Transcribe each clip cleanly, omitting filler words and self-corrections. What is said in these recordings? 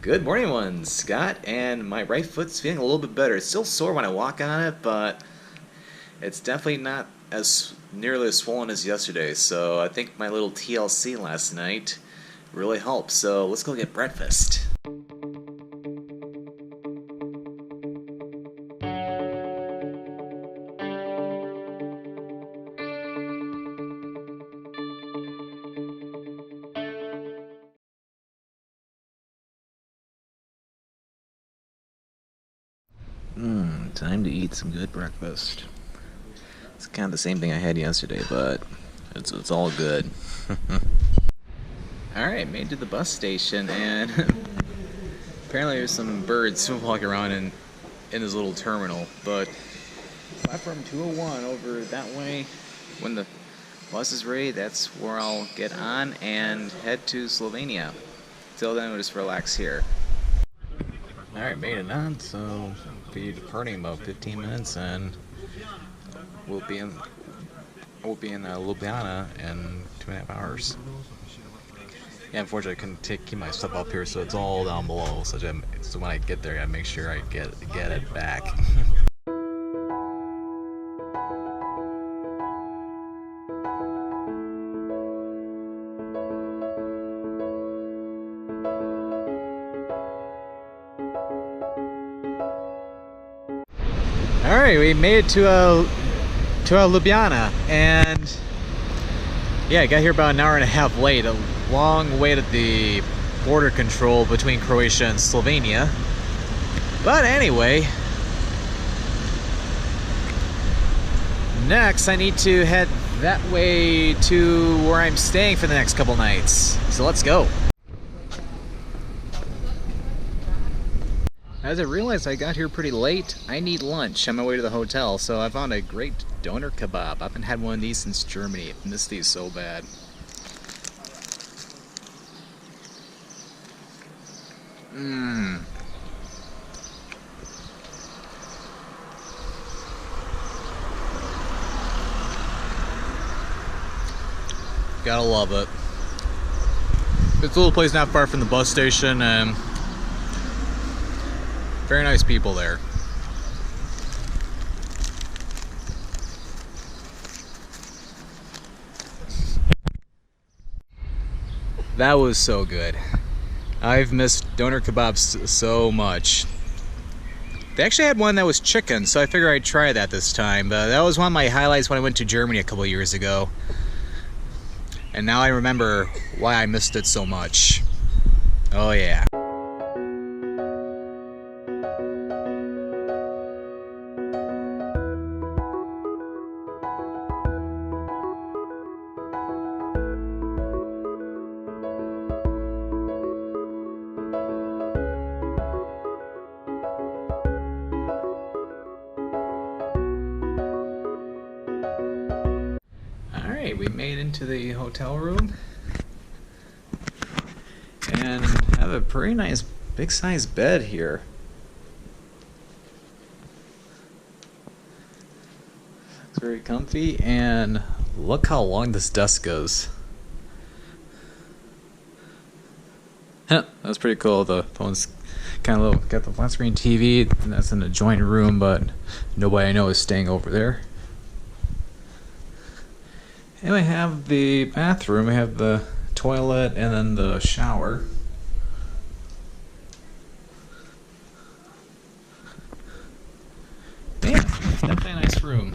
Good morning, one Scott, and my right foot's feeling a little bit better. It's still sore when I walk on it, but it's definitely not as nearly as swollen as yesterday. So I think my little TLC last night really helped. So let's go get breakfast. Time to eat some good breakfast. It's kind of the same thing I had yesterday, but it's all good. Alright, made it to the bus station, and apparently there's some birds walking around in this little terminal, but platform 201 over that way, when the bus is ready, that's where I'll get on and head to Slovenia. Till then, we'll just relax here. Alright, made it on, so be departing in about 15 minutes, and we'll be in Ljubljana in 2.5 hours. Yeah, unfortunately, I couldn't keep my stuff up here, so it's all down below. So when I get there, I gotta make sure I get it back. Alright, we made it to Ljubljana, and yeah, I got here about an hour and a half late. A long wait at the border control between Croatia and Slovenia. But anyway, next I need to head that way to where I'm staying for the next couple nights. So let's go. As I realized I got here pretty late, I need lunch on my way to the hotel, so I found a great doner kebab. I haven't had one of these since Germany. I've missed these so bad. Gotta love it. It's a little place not far from the bus station, and very nice people there. That was so good. I've missed doner kebabs so much. They actually had one that was chicken, so I figured I'd try that this time. That was one of my highlights when I went to Germany a couple of years ago. And now I remember why I missed it so much. Oh yeah. We made into the hotel room and have a pretty nice big size bed here. It's very comfy, and look how long this desk goes. That's pretty cool. The one's kind of little, got the flat screen TV, and that's in a joint room, but nobody I know is staying over there. And we have the bathroom, we have the toilet, and then the shower. Yeah, definitely a nice room.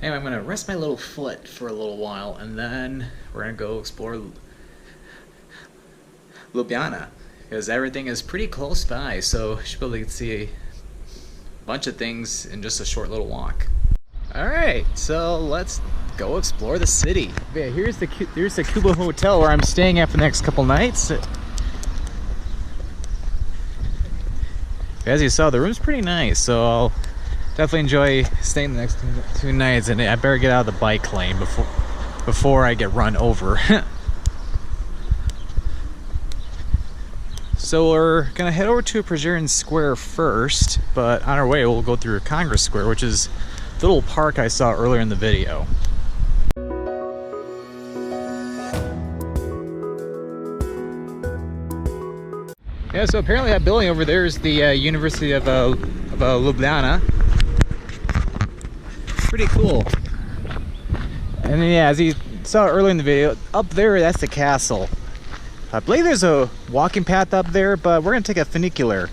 Anyway, I'm going to rest my little foot for a little while, and then we're going to go explore Ljubljana, because everything is pretty close by, so you should be able to see a bunch of things in just a short little walk. Alright, so let's go explore the city. Okay, here's the Cubo Hotel where I'm staying at for the next couple nights. As you saw, the room's pretty nice, so I'll definitely enjoy staying the next two nights, and I better get out of the bike lane before I get run over. So we're gonna head over to Perched Square first, but on our way we'll go through Congress Square, which is the little park I saw earlier in the video. Yeah, so apparently that building over there is the University of Ljubljana. Pretty cool. And then, yeah, as you saw earlier in the video, up there, that's the castle. I believe there's a walking path up there, but we're going to take a funicular.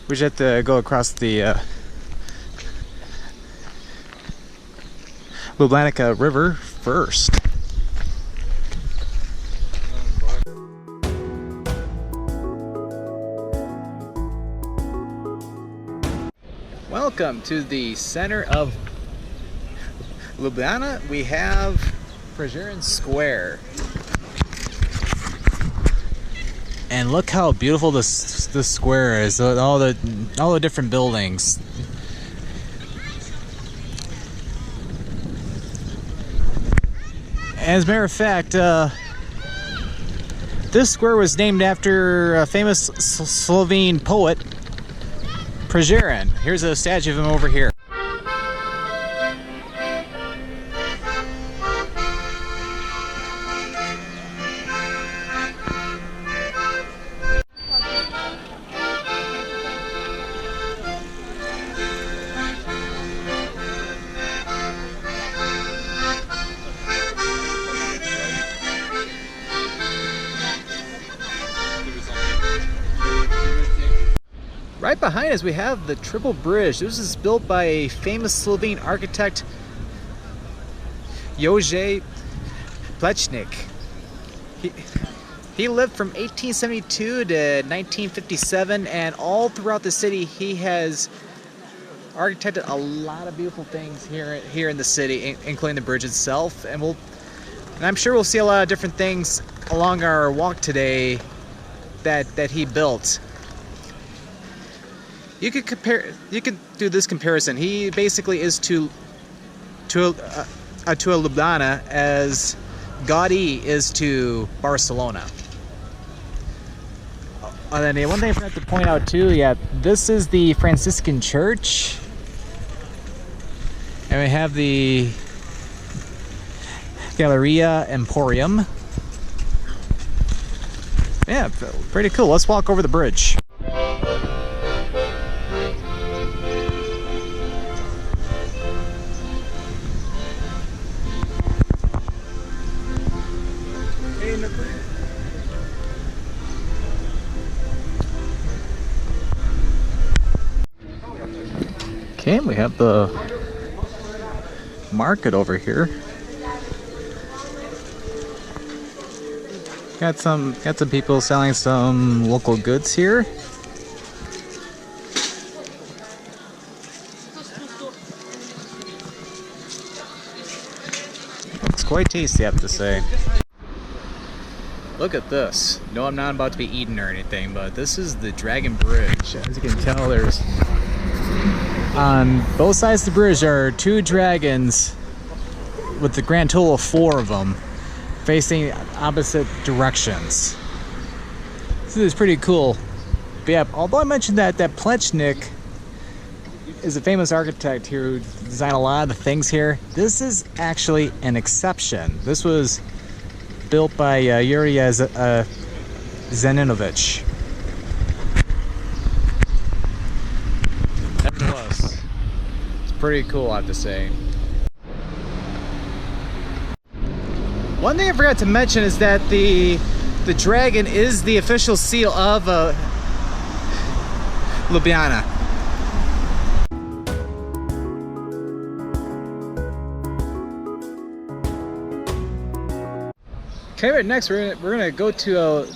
We just have to go across the Ljubljana River first. Welcome to the center of Ljubljana. We have Perched Square. And look how beautiful this square is. All the different buildings. As a matter of fact, this square was named after a famous Slovene poet, Perched. Here's a statue of him over here. Right behind us we have the Triple Bridge. This was built by a famous Slovene architect, Jože Plečnik. He lived from 1872 to 1957, and all throughout the city he has architected a lot of beautiful things here in the city, including the bridge itself. And I'm sure we'll see a lot of different things along our walk today that he built. You could do this comparison. He basically is to Ljubljana as Gaudi is to Barcelona. And then one thing I forgot to point out too, yeah, this is the Franciscan church, and we have the Galleria Emporium. Yeah, pretty cool. Let's walk over the bridge. Okay, we have the market over here. Got some people selling some local goods here. Looks quite tasty, I have to say. Look at this. No, I'm not about to be eaten or anything, but this is the Dragon Bridge. As you can tell, there's on both sides of the bridge there are two dragons with the grand total of 4 of them facing opposite directions. This is pretty cool. But yeah, although I mentioned that Plečnik is a famous architect here who designed a lot of the things here, this is actually an exception. This was built by Yuri Zeninovich. Nevertheless, it's pretty cool, I have to say. One thing I forgot to mention is that the dragon is the official seal of Ljubljana. Okay, right next we're gonna go to a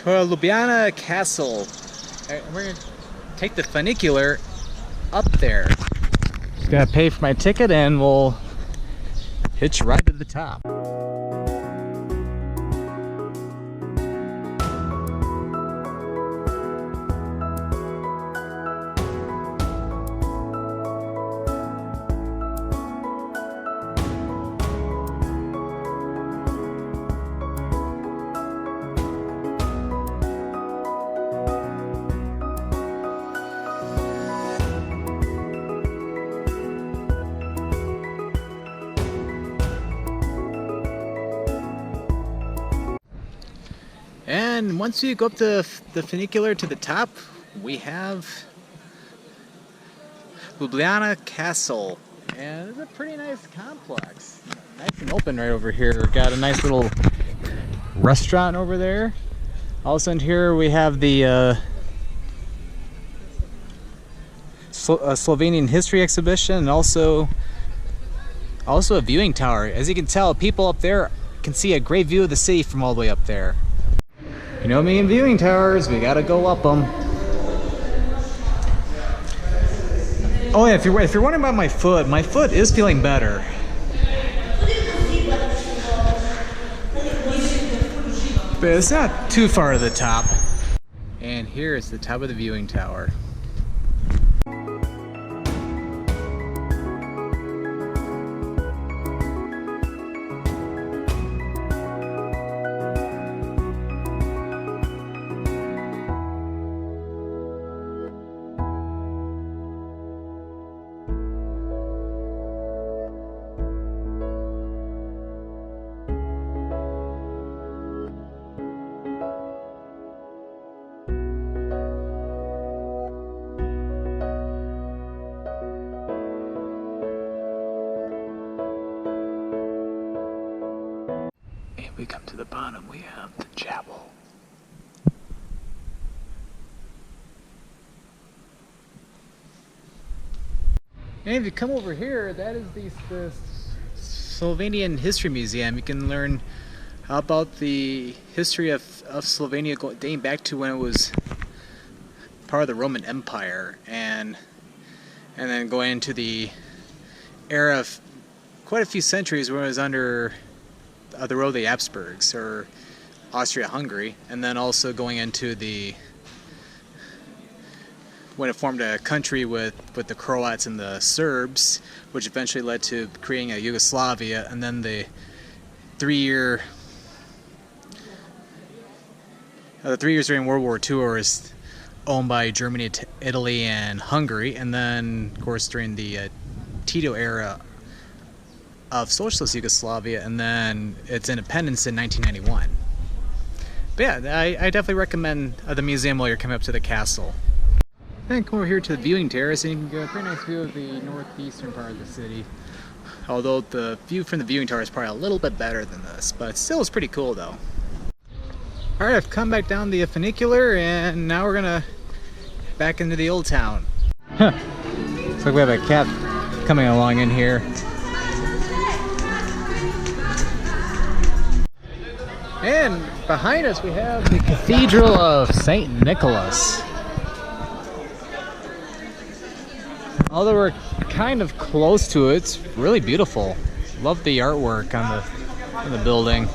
Ljubljana Castle, and we're gonna take the funicular up there. Just gotta pay for my ticket and we'll hitch right to the top. then once you go up the funicular to the top, we have Ljubljana Castle. And it's a pretty nice complex. Nice and open right over here. Got a nice little restaurant over there. Also in here we have the Slovenian history exhibition, and also a viewing tower. As you can tell, people up there can see a great view of the city from all the way up there. You know me and viewing towers, we gotta go up them. Oh yeah, if you're wondering about my foot is feeling better. But it's not too far to the top. And here is the top of the viewing tower. We come to the bottom, we have the chapel. And if you come over here, that is the Slovenian History Museum. You can learn about the history of Slovenia dating back to when it was part of the Roman Empire, and then going into the era of quite a few centuries where it was under the rule of the Habsburgs, or Austria-Hungary, and then also going into when it formed a country with the Croats and the Serbs, which eventually led to creating a Yugoslavia, and then the 3 years during World War II was owned by Germany, Italy, and Hungary, and then of course during the Tito era of socialist Yugoslavia, and then its independence in 1991. But yeah, I definitely recommend the museum while you're coming up to the castle. Then come over here to the viewing terrace, and you can get a pretty nice view of the northeastern part of the city. Although the view from the viewing tower is probably a little bit better than this, but still it's pretty cool though. Alright, I've come back down the funicular, and now we're gonna back into the old town. Looks like we have a cat coming along in here. And behind us we have the Cathedral of St. Nicholas. Although we're kind of close to it, it's really beautiful. Love the artwork on the building.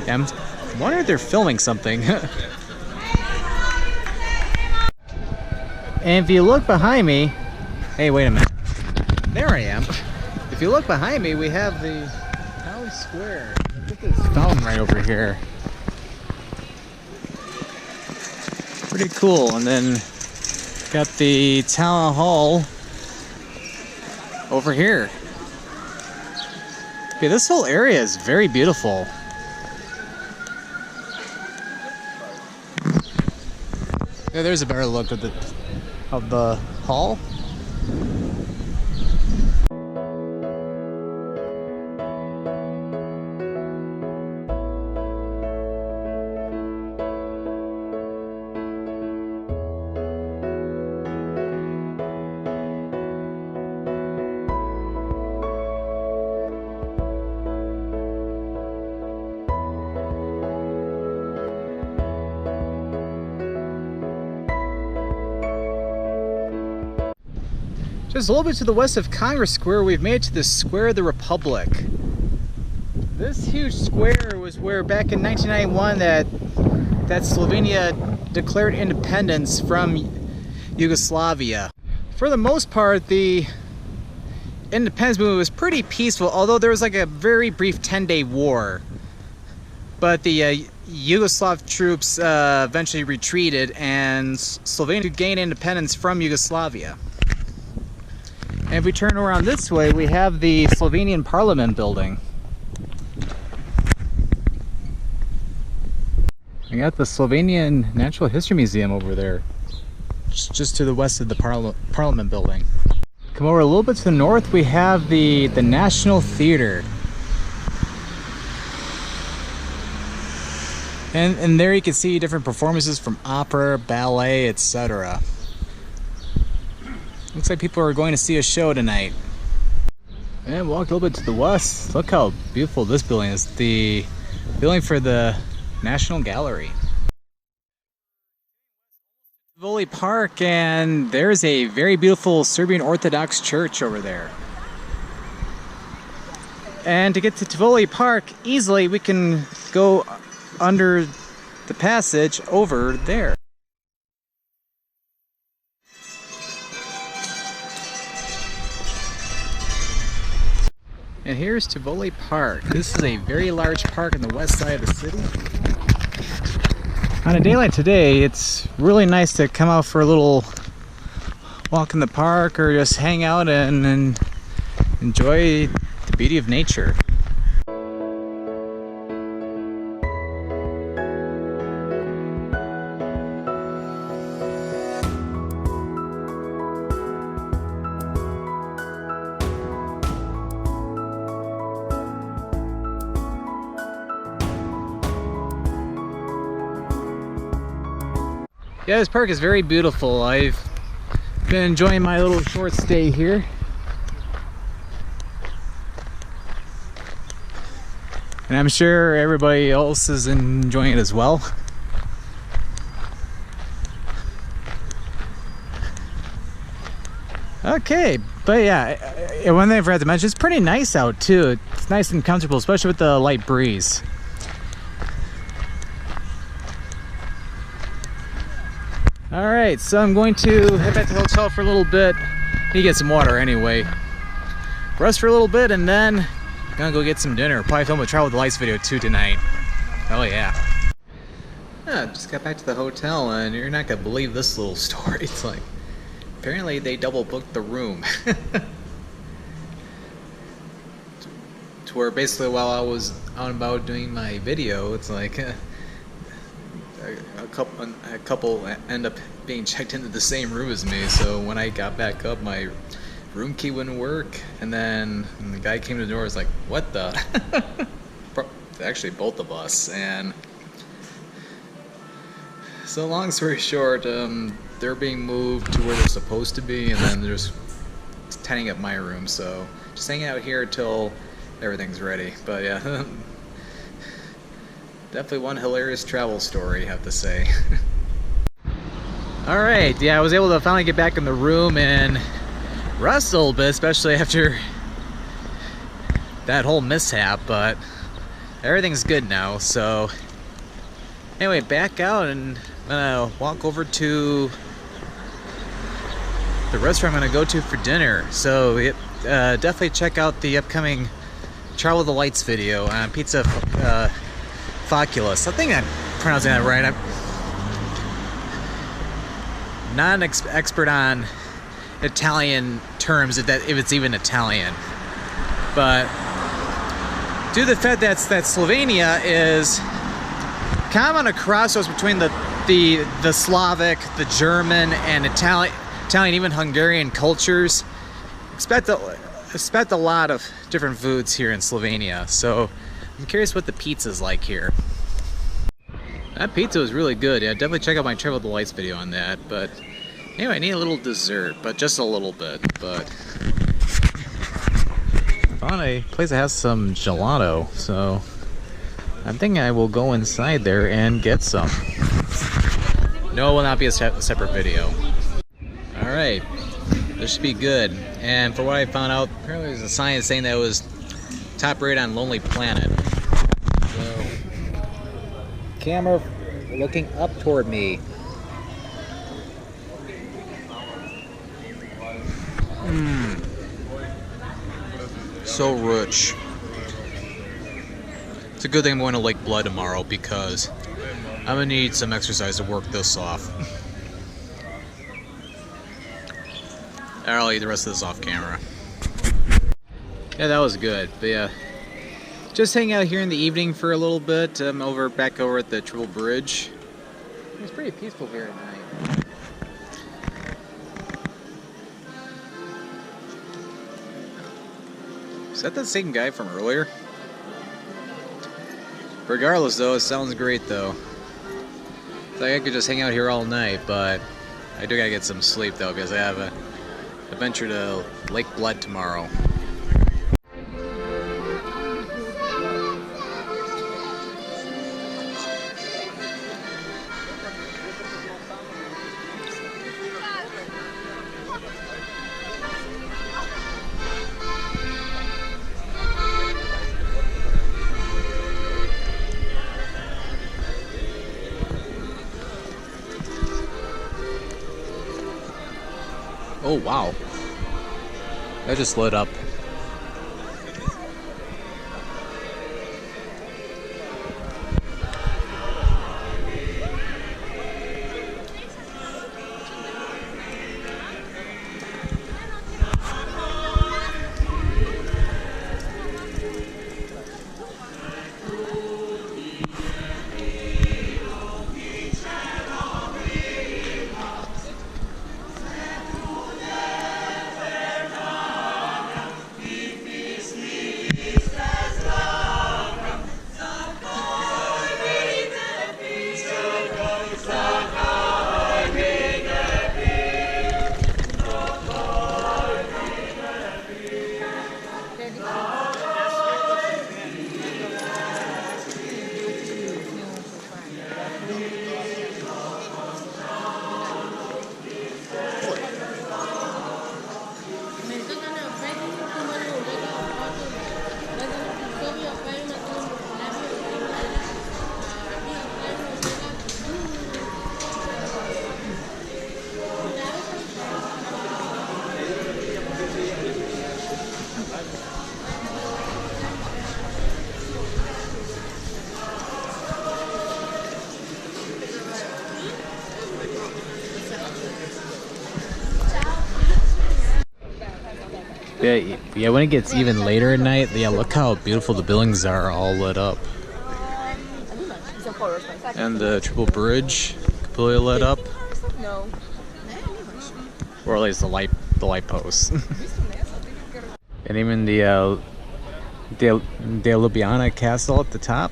Yeah, I'm wondering if they're filming something. And if you look behind me, hey, wait a minute. There I am. If you look behind me, we have the town square. Look at this fountain right over here. Pretty cool. And then got the town hall over here. Okay, this whole area is very beautiful. Yeah, there's a better look of the hall. Just a little bit to the west of Congress Square, we've made it to the Square of the Republic. This huge square was where back in 1991 that Slovenia declared independence from Yugoslavia. For the most part, the independence movement was pretty peaceful, although there was like a very brief 10-day war. But the Yugoslav troops eventually retreated, and Slovenia gained independence from Yugoslavia. And if we turn around this way, we have the Slovenian Parliament building. I got the Slovenian Natural History Museum over there, just to the west of the Parliament building. Come over a little bit to the north, we have the National Theatre. And there you can see different performances from opera, ballet, etc. Looks like people are going to see a show tonight. And walk a little bit to the west. Look how beautiful this building is. The building for the National Gallery. Tivoli Park, and there's a very beautiful Serbian Orthodox church over there. And to get to Tivoli Park easily, we can go under the passage over there. And here's Tivoli Park. This is a very large park on the west side of the city. On a day like today, it's really nice to come out for a little walk in the park or just hang out and enjoy the beauty of nature. Yeah, this park is very beautiful. I've been enjoying my little short stay here. And I'm sure everybody else is enjoying it as well. Okay, but yeah, one thing I forgot to mention, it's pretty nice out too. It's nice and comfortable, especially with the light breeze. Alright, so I'm going to head back to the hotel for a little bit. Need to get some water anyway. Rest for a little bit and then I'm gonna go get some dinner. Probably film a Travel with the Lights video too tonight. Oh yeah. Just got back to the hotel and you're not gonna believe this little story. It's like, apparently they double booked the room. To where basically while I was out and about doing my video, it's like a couple end up being checked into the same room as me. So when I got back up, my room key wouldn't work, and then the guy came to the door. Was like, "What the?" Actually, both of us. And so, long story short, they're being moved to where they're supposed to be, and then they're just tidying up my room. So just hanging out here till everything's ready. But yeah. Definitely one hilarious travel story, I have to say. Alright, yeah, I was able to finally get back in the room and rest a little bit, especially after that whole mishap, but everything's good now. So anyway, back out, and I'm gonna walk over to the restaurant I'm gonna go to for dinner. So definitely check out the upcoming Travel with the Lights video on Pizza Funicular. I think I'm pronouncing that right. I'm not an expert on Italian terms, if it's even Italian. But due to the fact that Slovenia is kind of on a crossroads between the Slavic, the German, and Italian, even Hungarian cultures, expect a lot of different foods here in Slovenia. So I'm curious what the pizza's like here. That pizza was really good. Yeah, definitely check out my Travel with the Lights video on that. But anyway, I need a little dessert, but just a little bit. But I found a place that has some gelato, so I'm thinking I will go inside there and get some. No, it will not be a separate video. Alright, this should be good. And for what I found out, apparently there's a sign saying that it was top rated on Lonely Planet. So, camera looking up toward me. So rich. It's a good thing I'm going to Lake Blood tomorrow because I'm gonna need some exercise to work this off. I'll eat the rest of this off camera. Yeah, that was good. But yeah, Just hang out here in the evening for a little bit. I'm back over at the Triple Bridge. It's pretty peaceful here at night. Is that the same guy from earlier? Regardless though, it sounds great though. It's like I could just hang out here all night, but I do gotta get some sleep though because I have a adventure to Lake Blood tomorrow. Oh wow, that just lit up. Yeah, when it gets even later at night, yeah, look how beautiful the buildings are all lit up. And the Triple Bridge completely lit up. Or at least the light posts. And even the Ljubljana Castle at the top.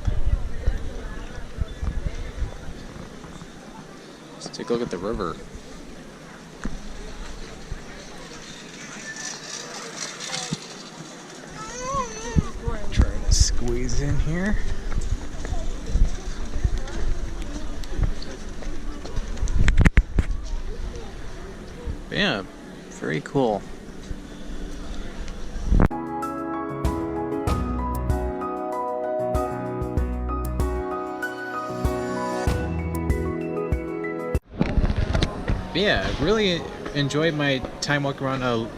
Let's take a look at the river. Squeeze in here. Yeah, very cool. Yeah, I really enjoyed my time walking around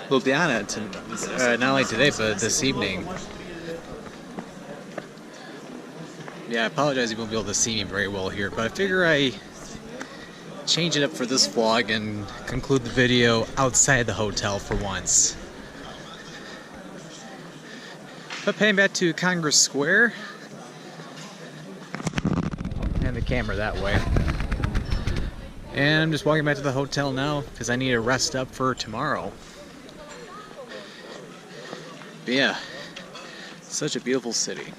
Ljubljana, not only today, but this evening. Yeah, I apologize you won't be able to see me very well here, but I figure I change it up for this vlog and conclude the video outside the hotel for once. But heading back to Congress Square. And the camera that way. And I'm just walking back to the hotel now because I need to rest up for tomorrow. But yeah, such a beautiful city.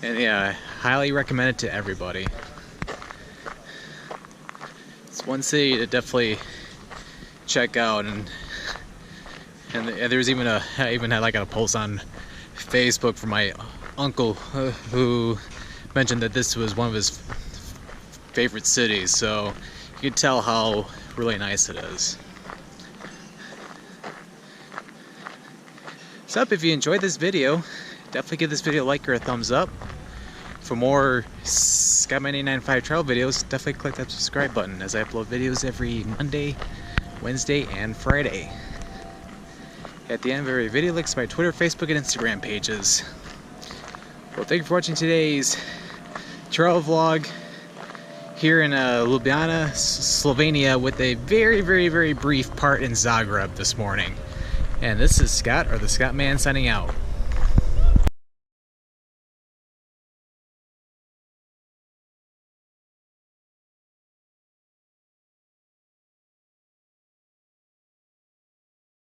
And yeah, I highly recommend it to everybody. It's one city to definitely check out, and there's even I even had like a post on Facebook from my uncle who mentioned that this was one of his favorite cities, so you can tell how really nice it is. So if you enjoyed this video, definitely give this video a like or a thumbs up. For more Sky995 travel videos, definitely click that subscribe button as I upload videos every Monday, Wednesday, and Friday. At the end of every video, links to my Twitter, Facebook, and Instagram pages. Well, thank you for watching today's travel vlog. here in Ljubljana, Slovenia, with a very brief part in Zagreb this morning. And this is Scott, or the Scott Man, signing out.